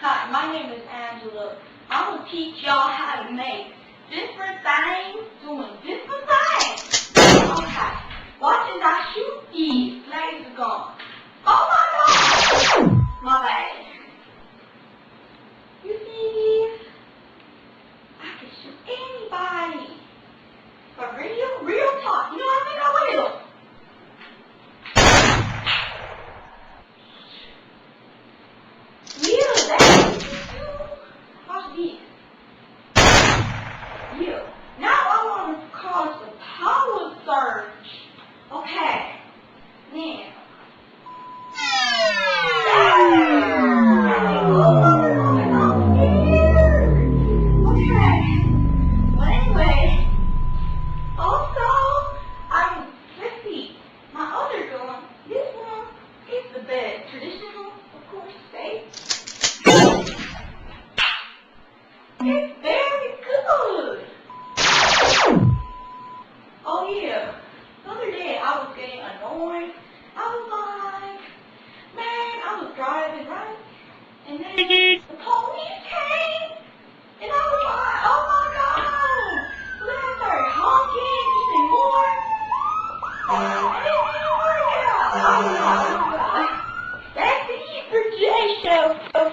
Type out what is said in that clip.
Hi, my name is Angela. I'm going to teach y'all how to make different things doing different things. Okay, watch as I shoot these laser guns. Oh my God! My bad. You see, I can shoot anybody. But real talk, you know what I think I will. Yeah, that's watch this. Yeah. Now I want to cause the power surge. Okay. Now. Okay. But anyway, also, let's see, my other gun, this one is the best. Traditional, of course, safe. It's very good. Oh yeah. The other day I was getting annoyed. I was like, man, I was driving, right? And then